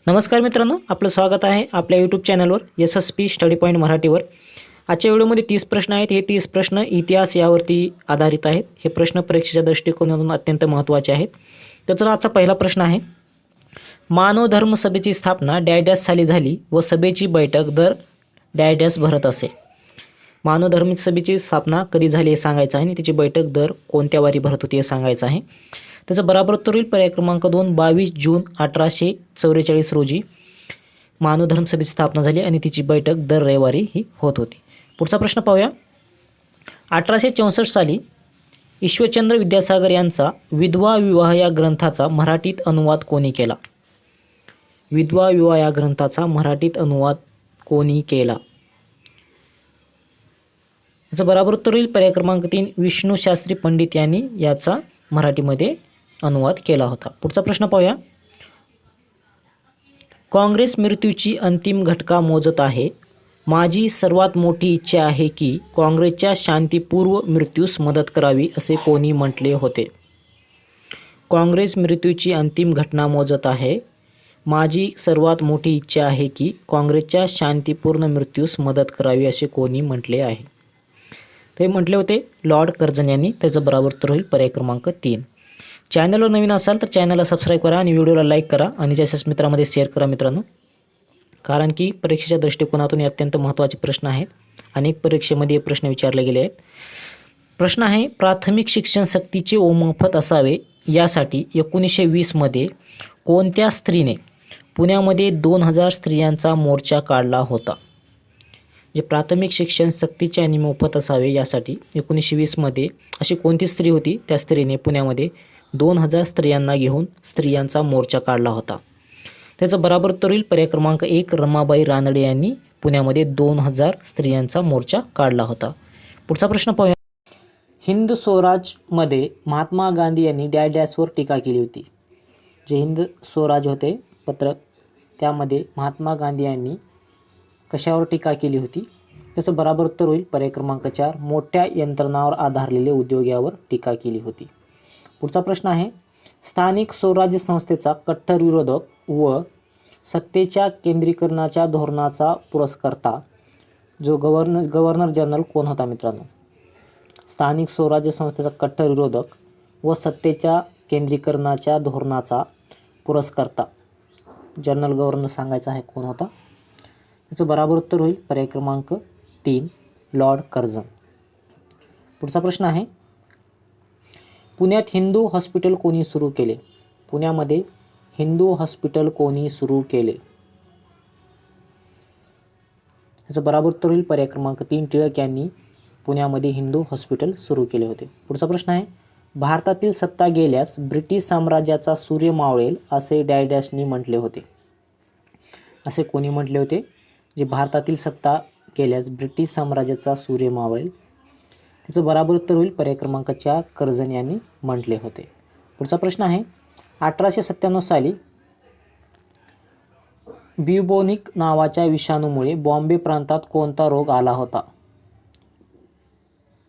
नमस्कार मित्रांनो, आपलं स्वागत आहे आपल्या यूट्यूब चॅनलवर SSP स्टडी पॉईंट मराठीवर। आजच्या व्हिडिओमध्ये 30 प्रश्न आहेत। हे 30 प्रश्न इतिहास यावरती आधारित आहेत। हे प्रश्न परीक्षेच्या दृष्टिकोनातून अत्यंत महत्त्वाचे आहेत। तर चला आजचा पहिला प्रश्न आहे, मानव धर्म सभेची स्थापना डॅश साली झाली व सभेची बैठक दर डॅश भरत असे। मानव धर्म सभेची स्थापना कधी झाली हे सांगायचं आहे आणि त्याची बैठक दर कोणत्या वारी भरत होती हे सांगायचं आहे। त्याचं बराबर उत्तर होईल पर्याय क्रमांक 2, 22 जून 1844 रोजी मानव धर्म सभेची स्थापना झाली आणि तिची बैठक दर रविवारी ही होत होती। पुढचा प्रश्न पाहूया, 1864 साली ईश्वरचंद्र विद्यासागर यांचा विधवा विवाह या ग्रंथाचा मराठीत अनुवाद कोणी केला? विधवा विवाह या ग्रंथाचा मराठीत अनुवाद कोणी केला? याचं बराबर उत्तर होईल पर्याय क्रमांक 3, विष्णू शास्त्री पंडित यांनी याचा मराठीमध्ये अनुवाद केला होता। पुढचा प्रश्न पाहूया, काँग्रेस मृत्यूची अंतिम घटका मोजत आहे। माझी सर्वात मोठी इच्छा आहे की काँग्रेसच्या शांतीपूर्व मृत्यूस मदत करावी असे कोणी म्हटले होते? काँग्रेस मृत्यूची अंतिम घटना मोजत आहे। माझी सर्वात मोठी इच्छा आहे की काँग्रेसच्या शांतीपूर्ण मृत्यूस मदत करावी असे कोणी म्हटले आहे? ते म्हटले होते लॉर्ड कर्झन यांनी। त्याचं बराबर उत्तर होईल पर्याय क्रमांक 3। चॅनलवर नवीन असाल तर चॅनलला सबस्क्राईब करा आणि व्हिडिओला लाईक करा आणि जास्तीत मित्रांमध्ये शेअर करा मित्रांनो, कारण की परीक्षेच्या दृष्टिकोनातून हे अत्यंत महत्त्वाचे प्रश्न आहेत। अनेक परीक्षेमध्ये हे प्रश्न विचारले गेले आहेत। प्रश्न आहे, प्राथमिक शिक्षण सक्तीचे व मोफत असावे यासाठी 1920 मध्ये कोणत्या स्त्रीने पुण्यामध्ये 2000 स्त्रियांचा मोर्चा काढला होता? जे प्राथमिक शिक्षण सक्तीचे आणि मोफत असावे यासाठी 1920 मध्ये अशी कोणती स्त्री होती? त्या स्त्रीने पुण्यामध्ये 2000 स्त्रियांना घेऊन स्त्रियांचा मोर्चा काढला होता। त्याचं बराबर उत्तर होईल पर्याय क्रमांक 1, रमाबाई रानडे यांनी पुण्यामध्ये 2000 स्त्रियांचा मोर्चा काढला होता। पुढचा प्रश्न पाहूया, हिंद स्वराजमध्ये महात्मा गांधी यांनी डॅशवर टीका केली होती। जे हिंद स्वराज होते पत्रक, त्यामध्ये महात्मा गांधी यांनी कशावर टीका केली होती? त्याचं बराबर उत्तर होईल पर्याय क्रमांक 4, मोठ्या यंत्रणावर आधारलेले उद्योग यावर टीका केली होती। पुढचा प्रश्न आहे, स्थानिक स्वराज्य संस्थेचा कट्टर विरोधक व सत्तेच्या केंद्रीकरणाच्या धोरणाचा पुरस्कर्ता जो गव्हर्नर जनरल कोण होता मित्रांनो? स्थानिक स्वराज्य संस्थेचा कट्टर विरोधक व सत्तेच्या केंद्रीकरणाच्या धोरणाचा पुरस्कर्ता जनरल गव्हर्नर सांगायचा आहे कोण होता? त्याचं बराबर उत्तर होईल पर्याय क्रमांक 3, लॉर्ड कर्झन। पुढचा प्रश्न आहे, पुण्यात हिंदू हॉस्पिटल कोणी सुरू केले? पुण्यामध्ये हिंदू हॉस्पिटल कोणी सुरू केले? याचं बराबर उत्तर होईल पर्याय क्रमांक 3, टिळक यांनी पुण्यामध्ये हिंदू हॉस्पिटल सुरू केले होते। पुढचा प्रश्न आहे, भारतातील सत्ता गेल्यास ब्रिटिश साम्राज्याचा सूर्य मावळेल असे डॅशनी म्हटले होते। असे कोणी म्हटले होते? जे भारतातील सत्ता गेल्यास ब्रिटिश साम्राज्याचा सूर्य मावळेल। त्याचं बराबर उत्तर होईल पर्याय क्रमांक 4, कर्झन यांनी म्हटले होते। पुढचा प्रश्न आहे, 1897 साली ब्युबोनिक नावाच्या विषाणूमुळे बॉम्बे प्रांतात कोणता रोग आला होता?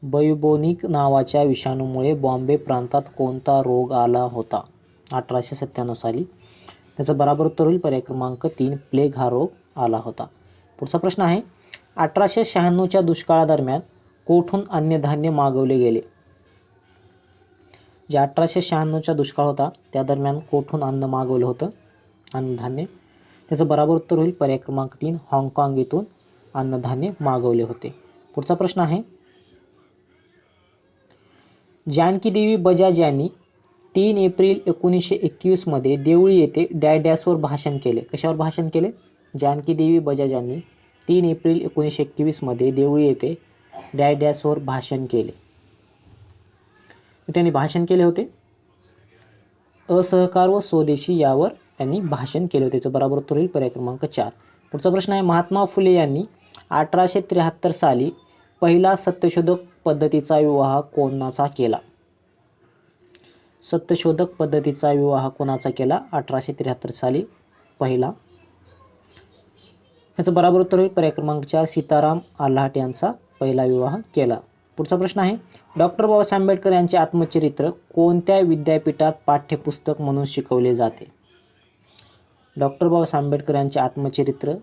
ब्युबोनिक नावाच्या विषाणूमुळे बॉम्बे प्रांतात कोणता रोग आला होता 1897 साली? त्याचं बराबर उत्तर होईल पर्याय क्रमांक 3, प्लेग हा रोग आला होता। पुढचा प्रश्न आहे, 1896च्या दुष्काळादरम्यान कोठून अन्नधान्य मागवले गेले? जे 1896चा दुष्काळ होता त्या दरम्यान कोठून अन्न मागवलं होतं, अन्नधान्य? त्याचं बराबर उत्तर होईल पर्याय क्रमांक 3, हाँगकाँग येथून अन्नधान्य मागवले होते। पुढचा प्रश्न आहे, जानकी देवी बजाज यांनी 3 एप्रिल 1921 मध्ये देवळी येथे डॅशवर भाषण केले। कशावर भाषण केले? जानकी देवी बजाज यांनी 3 एप्रिल 1921 मध्ये देवळी येथे डॅशवर भाषण केले। त्यांनी भाषण केले होते असहकार व स्वदेशी यावर त्यांनी भाषण केले होते। त्याचं बराबर उत्तर होईल पर्याय क्रमांक 4। पुढचा प्रश्न आहे, महात्मा फुले यांनी 1873 साली पहिला सत्यशोधक पद्धतीचा विवाह कोणाचा केला? सत्यशोधक पद्धतीचा विवाह कोणाचा केला 1873 साली पहिला? याचं बराबर उत्तर होईल पर्याय क्रमांक 4, सीताराम आल्हाट यांचा पहिला विवाह केला। पुढचा प्रश्न आहे, डॉक्टर बाबासाहेब आंबेडकर यांचे आत्मचरित्र कोणत्या विद्यापीठात पाठ्यपुस्तक म्हणून शिकवले जाते? डॉक्टर बाबासाहेब आंबेडकर यांचे आत्मचरित्र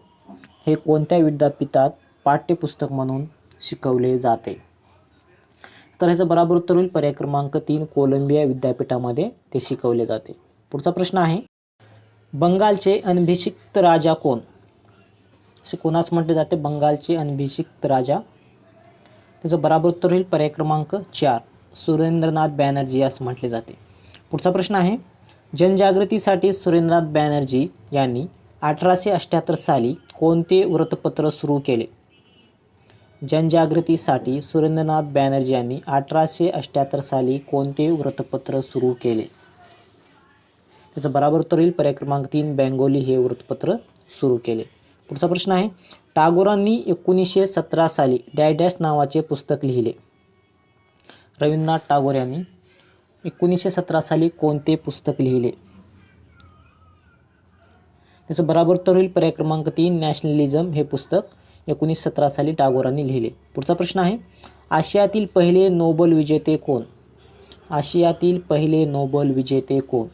हे कोणत्या विद्यापीठात पाठ्यपुस्तक म्हणून शिकवले जाते? तर ह्याचं बरोबर उत्तर होईल पर्याय क्रमांक 3, कोलंबिया विद्यापीठामध्ये ते शिकवले जाते. पुढचा प्रश्न आहे, बंगालचे अनभिषिक्त राजा कोण? असे कोणास म्हटले जाते बंगालचे अनभिषिक्त राजा? त्याचं बरोबर उत्तर होईल पर्याय क्रमांक 4, सुरेंद्रनाथ बॅनर्जी असं म्हटले जाते. पुढचा प्रश्न आहे, जनजागृतीसाठी सुरेंद्रनाथ बॅनर्जी यांनी 1878 साली कोणते वृत्तपत्र सुरू केले? जनजागृतीसाठी सुरेंद्रनाथ बॅनर्जी यांनी 1878 साली कोणते वृत्तपत्र सुरू केले? त्याचं बरोबर उत्तर होईल पर्याय क्रमांक 3, बेंगोली हे वृत्तपत्र सुरू केले. पुढचा प्रश्न आहे, टागोरांनी 1917 साली डॅश नावाचे पुस्तक लिहिले? रवींद्रनाथ टागोर यांनी 1917 साली कोणते पुस्तक लिहिले? त्याचं बरोबर उत्तर होईल पर्याय क्रमांक 3, नॅशनलिझम हे पुस्तक 1917 साली टागोरांनी लिहिले. पुढचा प्रश्न आहे, आशियातील पहिले नोबेल विजेते कोण? आशियातील पहिले नोबेल विजेते कोण?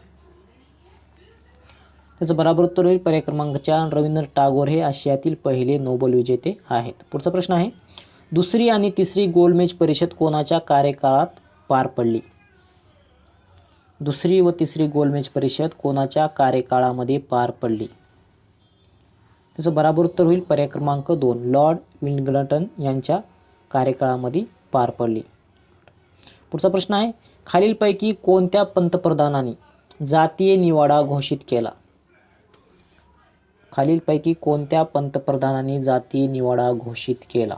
त्याचं बरोबर उत्तर होईल पर्याय क्रमांक 4, रवींद्रनाथ टागोर हे आशियातील पहिले नोबेल विजेते आहेत. पुढचा प्रश्न आहे, दुसरी आणि तिसरी गोलमेज परिषद कोणाच्या कार्यकाळात पार पडली? दुसरी व तिसरी गोलमेज परिषद कोणाच्या कार्यकाळामध्ये पार पडली? त्याचं बरोबर उत्तर होईल पर्याय क्रमांक 2, लॉर्ड विलिंग्टन यांच्या कार्यकाळामध्ये पार पडली. पुढचा प्रश्न आहे, खालीलपैकी कोणत्या पंतप्रधानांनी जातीय निवाडा घोषित केला? खालीलपैकी कोणत्या पंतप्रधानांनी जातीय निवाडा घोषित केला?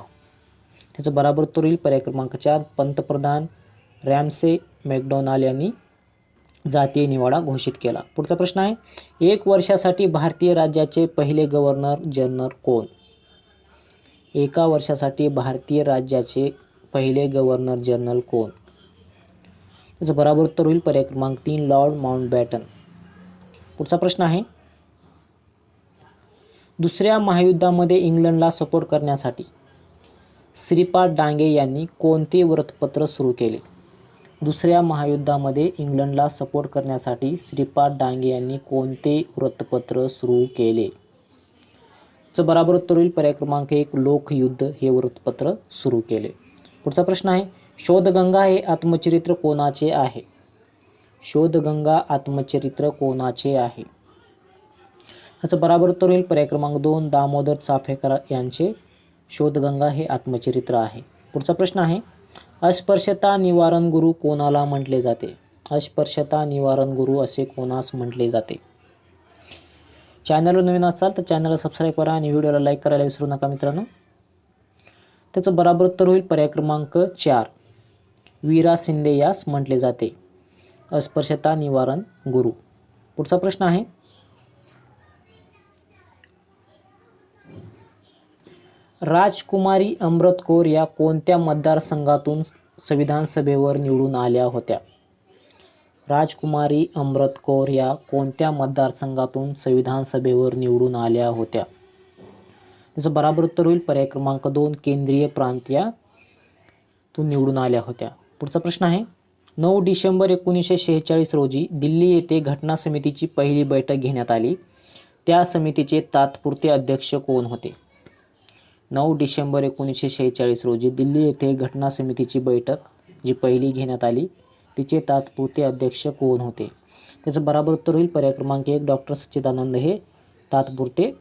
त्याचं बरोबर उत्तर होईल पर्याय क्रमांक 4, पंतप्रधान रॅमसे मॅकडोनाल्ड यांनी जातीय निवाडा घोषित केला. पुढचा प्रश्न आहे, 1 वर्षासाठी भारतीय राज्याचे पहिले गव्हर्नर जनरल कोण? 1 वर्षासाठी भारतीय राज्याचे पहिले गव्हर्नर जनरल कोण? त्याचं बरोबर उत्तर होईल पर्याय क्रमांक 3, लॉर्ड माउंटबॅटन. पुढचा प्रश्न आहे, दुसऱ्या महायुद्धामध्ये इंग्लंडला सपोर्ट करण्यासाठी श्रीपाद डांगे यांनी कोणते वृत्तपत्र सुरू केले? दुसऱ्या महायुद्धामध्ये इंग्लंडला सपोर्ट करण्यासाठी श्रीपाद डांगे यांनी कोणते वृत्तपत्र सुरू केले? चं बरोबर उत्तर होईल पर्याय क्रमांक 1, लोकयुद्ध हे वृत्तपत्र सुरू केले. पुढचा प्रश्न आहे, शोधगंगा हे आत्मचरित्र कोणाचे आहे? शोधगंगा आत्मचरित्र कोणाचे आहे? याचं बरोबर उत्तर होईल पर्याय क्रमांक 2, दामोदर चाफेकर यांचे शोधगंगा हे आत्मचरित्र आहे. पुढचा प्रश्न आहे, अस्पृश्यता निवारण गुरु कोणाला म्हटले जाते? अस्पृश्यता निवारण गुरु असे कोणास म्हटले जाते? चॅनलवर नवीन असाल तर चॅनलला सबस्क्राईब करा आणि व्हिडिओला लाईक करायला विसरू नका मित्रांनो. त्याचं बरोबर उत्तर होईल पर्याय क्रमांक 4, वीरा शिंदे यास म्हटले जाते अस्पृश्यता निवारण गुरु. पुढचा प्रश्न आहे, राजकुमारी अमृत कौर या कोणत्या मतदारसंघातून संविधान सभेवर निवडून आल्या होत्या? राजकुमारी अमृत कौर या कोणत्या मतदारसंघातून संविधान सभेवर निवडून आल्या होत्या? त्याचं बरोबर उत्तर होईल पर्याय क्रमांक 2, केंद्रीय प्रांतीयातून निवडून आल्या होत्या. पुढचा प्रश्न आहे, 9 डिसेंबर 1946 रोजी दिल्ली येथे घटना समितीची पहिली बैठक घेण्यात आली. त्या समितीचे तात्पुरते अध्यक्ष कोण होते? 9 डिसेंबर 1946 रोजी दिल्ली येथे घटना समितीची बैठक जी पहिली घेण्यात आली तिचे तात्पुरते अध्यक्ष कोण होते? त्याचं बरोबर उत्तर होईल पर्याय क्रमांक 1, डॉक्टर सच्चिदानंद हे तात्पुरते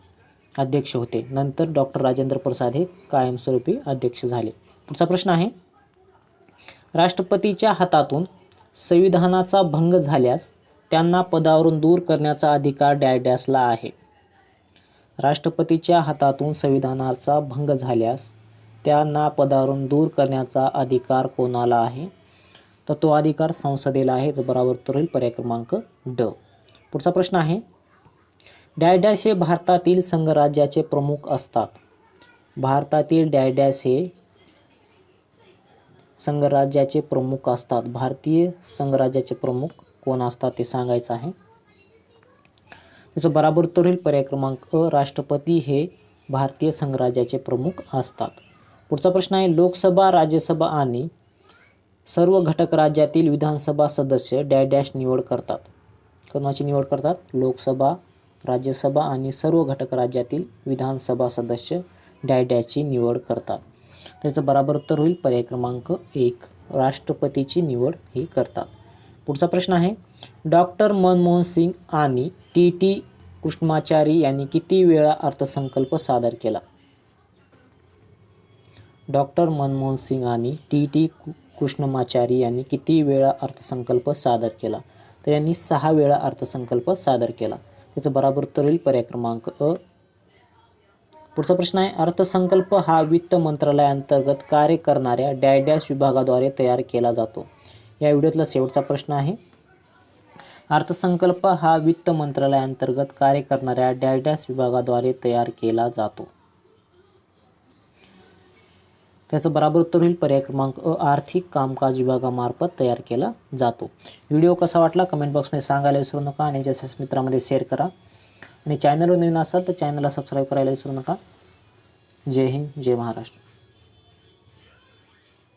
अध्यक्ष होते. नंतर डॉक्टर राजेंद्र प्रसाद हे कायमस्वरूपी अध्यक्ष झाले. पुढचा प्रश्न आहे, राष्ट्रपतीच्या हातातून संविधानाचा भंग झाल्यास त्यांना पदावरून दूर करण्याचा अधिकार डॅशला आहे? राष्ट्रपतीच्या हातातून संविधानाचा भंग झाल्यास त्यांना पदावरून दूर करण्याचा अधिकार कोणाला आहे? तर तो अधिकार संसदेला आहे. जो बरोबर उत्तर होईल पर्याय क्रमांक ड. पुढचा प्रश्न आहे, डॅश हे भारतातील संघराज्याचे प्रमुख असतात. भारतातील डॅश हे संघराज्याचे प्रमुख असतात. भारतीय संघराज्याचे प्रमुख कोण असतात ते सांगायचं आहे. त्याचं बरोबर उत्तर होईल पर्याय क्रमांक अ, राष्ट्रपती हे भारतीय संघराज्याचे प्रमुख असतात. पुढचा प्रश्न आहे, लोकसभा, राज्यसभा आणि सर्व घटक राज्यातील विधानसभा सदस्य डॅश निवड करतात. कोणाची निवड करतात? लोकसभा, राज्यसभा आणि सर्व घटक राज्यातील विधानसभा सदस्य डॅड्याची निवड करतात. त्याचं बरोबर उत्तर होईल पर्याय क्रमांक 1, राष्ट्रपतीची निवड ही करतात. पुढचा प्रश्न आहे, डॉक्टर मनमोहन सिंग आणि टी कृष्णमाचारी यांनी किती वेळा अर्थसंकल्प सादर केला? डॉक्टर मनमोहन सिंग आणि टी कृष्णमाचारी यांनी किती वेळा अर्थसंकल्प सादर केला? तर यांनी 6 वेळा अर्थसंकल्प सादर केला. त्याचं बरोबर उत्तर होईल पर्याय क्रमांक अ. पुढचा प्रश्न आहे, अर्थसंकल्प हा वित्त मंत्रालयाअंतर्गत कार्य करणाऱ्या डॅश विभागाद्वारे तयार केला जातो. या व्हिडिओतला शेवटचा प्रश्न आहे, अर्थसंकल्प हा वित्त मंत्रालयाअंतर्गत कार्य करणाऱ्या डॅश विभागाद्वारे तयार केला जातो. त्याचं बरोबर उत्तर होईल पर्याय क्रमांक अ, आर्थिक कामकाज विभागामार्फत तयार केला जातो. व्हिडिओ कसा वाटला कमेंट बॉक्समध्ये सांगायला विसरू नका आणि जास्तीत मित्रांमध्ये शेअर करा आणि चॅनलवर नवीन असाल तर चॅनलला सबस्क्राईब करायला विसरू नका. जय हिंद, जय महाराष्ट्र.